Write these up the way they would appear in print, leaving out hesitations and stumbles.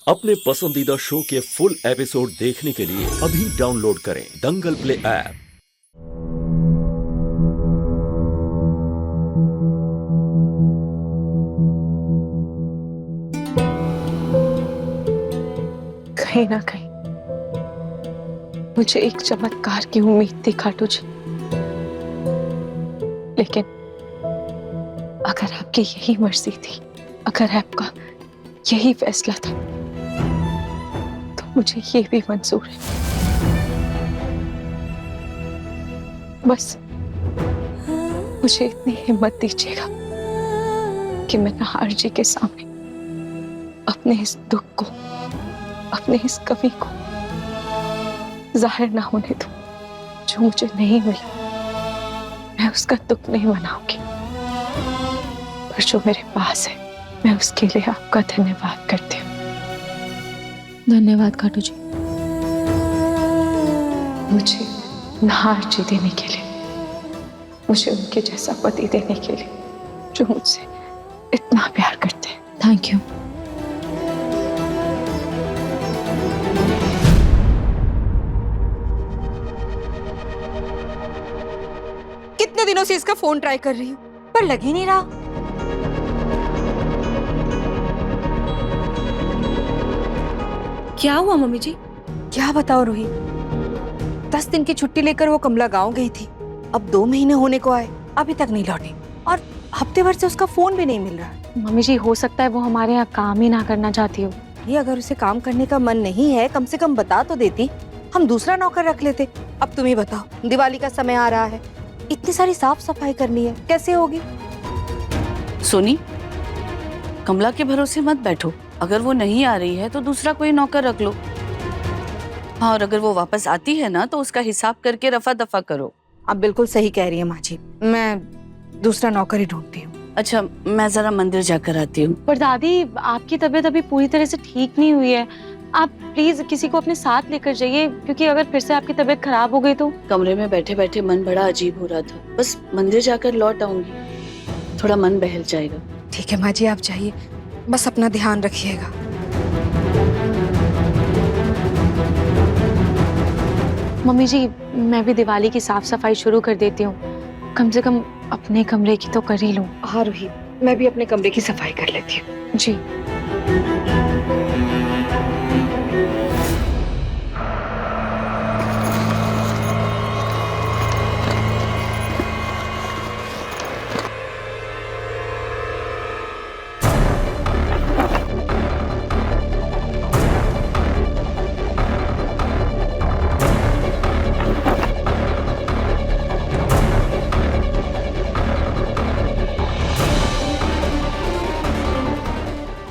अपने पसंदीदा शो के फुल एपिसोड देखने के लिए अभी डाउनलोड करें दंगल प्ले ऐप। कहीं ना कहीं मुझे एक चमत्कार की उम्मीद थी खाटू जी, लेकिन अगर आपकी यही मर्जी थी, अगर आपका यही फैसला था, तो मुझे ये भी मंजूर है। बस मुझे इतनी हिम्मत दीजिएगा कि मैं नहार जी के सामने अपने इस दुख को, अपने इस कमी को जाहिर ना होने दूं। जो मुझे नहीं मिला, मैं उसका दुख नहीं मनाऊंगी, पर जो मेरे पास है, मैं उसके लिए आपका धन्यवाद करती हूँ। धन्यवाद खाटू जी। मुझे नहार जी देने के लिए, मुझे उनके जैसा पति देने के लिए, जो मुझसे इतना प्यार करते हैं। Thank you. कितने दिनों से इसका फोन ट्राई कर रही हूँ पर लग ही नहीं रहा। क्या हुआ मम्मी जी? क्या बताओ रूही, 10 दिन की छुट्टी लेकर वो कमला गांव गई थी। अब 2 महीने होने को आए, अभी तक नहीं लौटी और हफ्ते भर से उसका फोन भी नहीं मिल रहा। मम्मी जी, हो सकता है वो हमारे यहाँ काम ही ना करना चाहती हो। ये अगर उसे काम करने का मन नहीं है, कम से कम बता तो देती, हम दूसरा नौकर रख लेते। अब तुम ही बताओ, दिवाली का समय आ रहा है, इतनी सारी साफ सफाई करनी है, कैसे होगी? सोनी, कमला के भरोसे मत बैठो। अगर वो नहीं आ रही है तो दूसरा कोई नौकर रख लो। हाँ, और अगर वो वापस आती है ना तो उसका हिसाब करके रफा दफा करो। आप बिल्कुल सही कह रही है माँ जी, मैं दूसरा नौकर ही ढूंढती हूँ। अच्छा, मैं जरा मंदिर जाकर आती हूँ। पर दादी, आपकी तबीयत अभी पूरी तरह से ठीक नहीं हुई है। आप प्लीज किसी को अपने साथ लेकर जाइए, क्योंकि अगर फिर से आपकी तबीयत खराब हो गई तो। कमरे में बैठे बैठे मन बड़ा अजीब हो रहा था, बस मंदिर जाकर लौट आऊंगी, थोड़ा मन बहल जाएगा। ठीक है माँ जी, आप जाइए, बस अपना ध्यान रखिएगा। मम्मी जी, मैं भी दिवाली की साफ सफाई शुरू कर देती हूँ। कम से कम अपने कमरे की तो कर ही लूँ। हाँ रूही, मैं भी अपने कमरे की सफाई कर लेती हूँ। जी।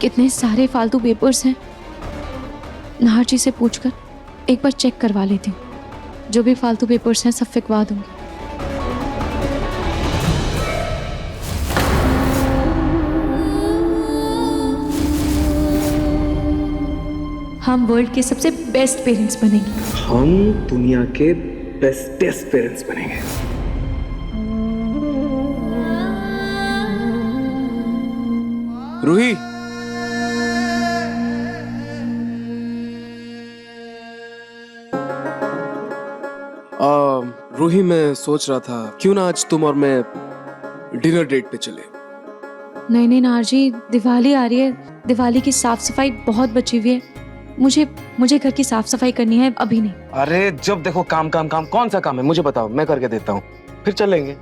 कितने सारे फालतू पेपर्स हैं। नाहर जी से पूछकर एक बार चेक करवा लेती हूँ। जो भी फालतू पेपर्स हैं सब फेंकवा दूंगी। हम वर्ल्ड के सबसे बेस्ट पेरेंट्स बनेंगे। हम दुनिया के बेस्टेस्ट पेरेंट्स बनेंगे। रूही, रूही, मैं सोच रहा था क्यों ना आज तुम और मैं डिनर डेट पे चले। नहीं नहीं नाहर जी, दिवाली आ रही है। दिवाली की साफ सफाई बहुत बची हुई है। मुझे घर की साफ सफाई करनी है, अभी नहीं। अरे जब देखो काम काम काम, कौन सा काम है मुझे बताओ, मैं करके देता हूँ, फिर चलेंगे।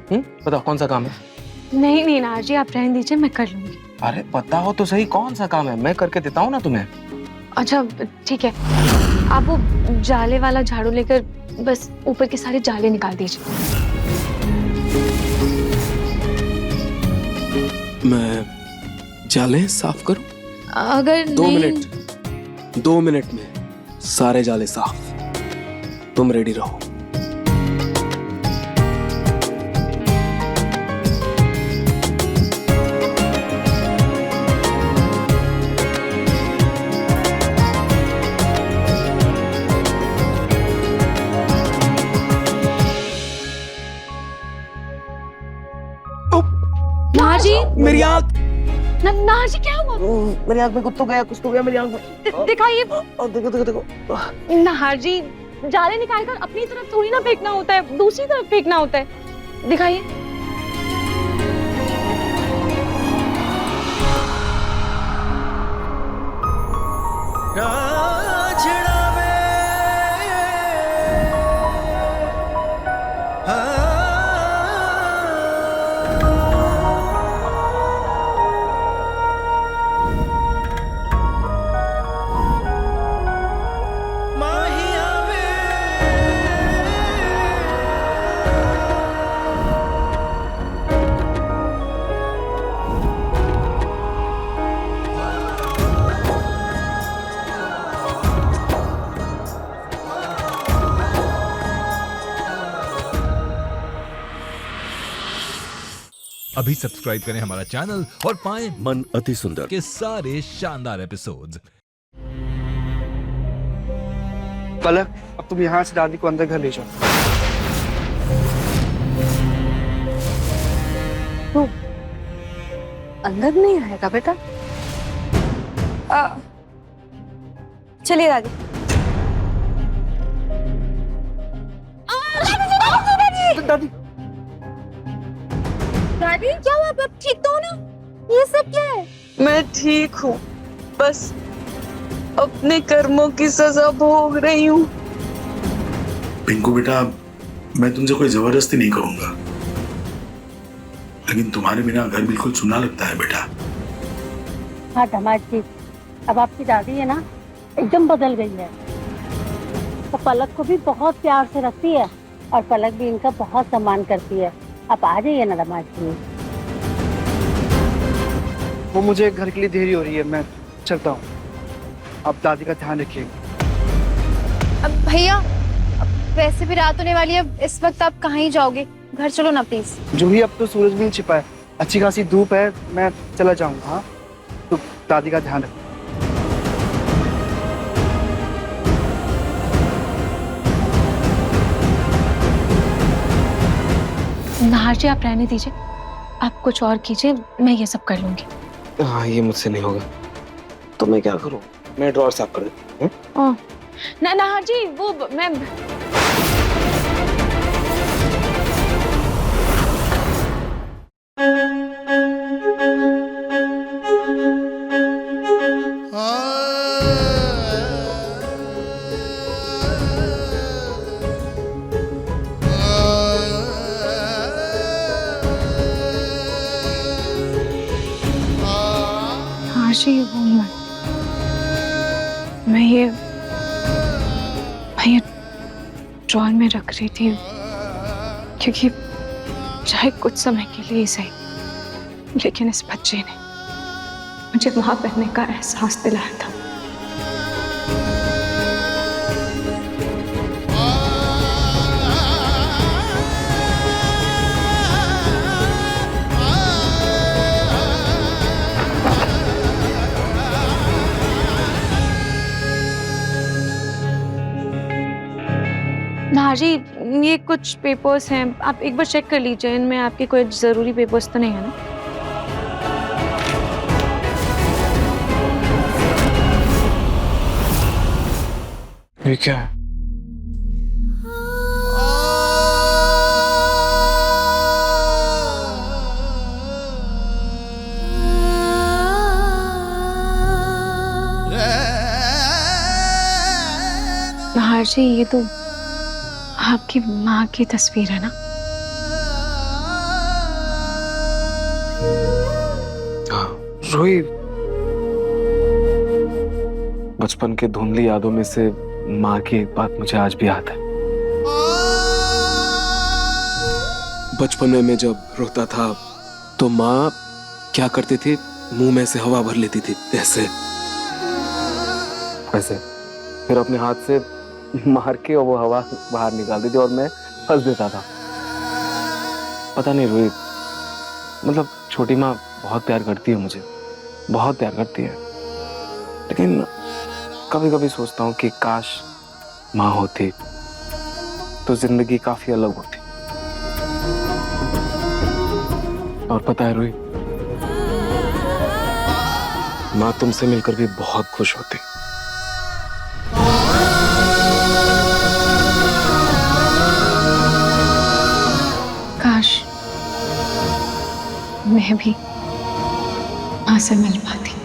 बताओ कौन सा काम है? नहीं नहीं नाहर जी, आप रहने दीजिए, मैं कर लूंगी। अरे बताओ तो सही, कौन सा काम है, मैं करके देता हूँ ना तुम्हें। अच्छा ठीक है, आप वो जाले वाला झाड़ू लेकर बस ऊपर के सारे जाले निकाल दीजिए। मैं जाले साफ करूं? अगर 2 नहीं... मिनट, 2 मिनट में सारे जाले साफ। तुम रेडी रहो। नाहर जी, मेरी आंख। नाहर जी क्या हुआ? मेरी आंख में कुछ तो गया मेरी आंख में। दिखाइए। देखो। नाहर जी जाले निकालकर अपनी तरफ थोड़ी ना फेंकना होता है, दूसरी तरफ फेंकना होता है। दिखाइए। अभी सब्सक्राइब करें हमारा चैनल और पाएं मन अति सुंदर के सारे शानदार एपिसोड्स। पलक, अब तुम यहाँ से दादी को अंदर घर ले जाओ। तू अंदर नहीं आएगा बेटा? चलिए दादी। दादी दादी क्या हुआ? आप ठीक तो हो ना? ये सब क्या है? मैं ठीक हूँ, बस अपने कर्मों की सजा भोग रही हूँ। पिंकू बेटा, मैं तुमसे कोई जबरदस्ती नहीं करूंगा, लेकिन तुम्हारे बिना घर बिल्कुल सुना लगता है बेटा। हाँ धमाज जी, अब आपकी दादी है ना एकदम बदल गई है। तो पलक को भी बहुत प्यार से रखती है और पलक भी इनका बहुत सम्मान करती है। आप आ जाइए ना धमाज जी। वो मुझे घर के लिए देरी हो रही है, मैं चलता हूँ। आप दादी का ध्यान रखिए। अब भैया वैसे भी रात होने वाली है, इस वक्त आप कहाँ ही जाओगे? घर चलो ना प्लीज। जूही, अब तो सूरज भी नहीं छिपा है, अच्छी खासी धूप है, मैं चला जाऊंगा। हाँ, तो दादी का ध्यान रखो। नाहर जी आप रहने दीजिए, आप कुछ और कीजिए, मैं ये सब कर लूंगी। हाँ, ये मुझसे नहीं होगा, तो मैं क्या करूँ? मैं ड्रॉअर साफ कर देता हूँ। नाहर जी वो मैं मैं ये ड्रॉअर में रख रही थी क्योंकि चाहे कुछ समय के लिए ही सही, लेकिन इस बच्चे ने मुझे मां बनने का एहसास दिलाया था। नाहर जी ये कुछ पेपर्स हैं, आप एक बार चेक कर लीजिए, इनमें आपके कोई जरूरी पेपर्स तो नहीं है ना? ये क्या है? नाहर जी ये तो आपकी माँ की तस्वीर है ना? हाँ रोही, बचपन के धुंधली यादों में से माँ की एक बात मुझे आज भी याद है। बचपन में मैं जब रोता था तो माँ क्या करती थी, मुंह में से हवा भर लेती थी ऐसे ऐसे, फिर अपने हाथ से मार के वो हवा बाहर निकालती थी और मैं हंस देता था। पता नहीं रोहित, मतलब छोटी माँ बहुत प्यार करती है मुझे, बहुत प्यार करती है, लेकिन कभी कभी सोचता हूँ कि काश माँ होती तो जिंदगी काफी अलग होती। और पता है रोहित, माँ तुमसे मिलकर भी बहुत खुश होती। काश मैं भी माँ से मिल पाती।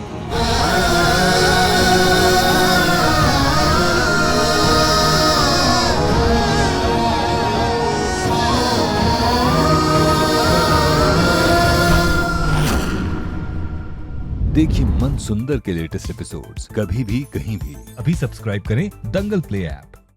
देखिए मन सुंदर के लेटेस्ट एपिसोड्स कभी भी कहीं भी। अभी सब्सक्राइब करें दंगल प्ले ऐप।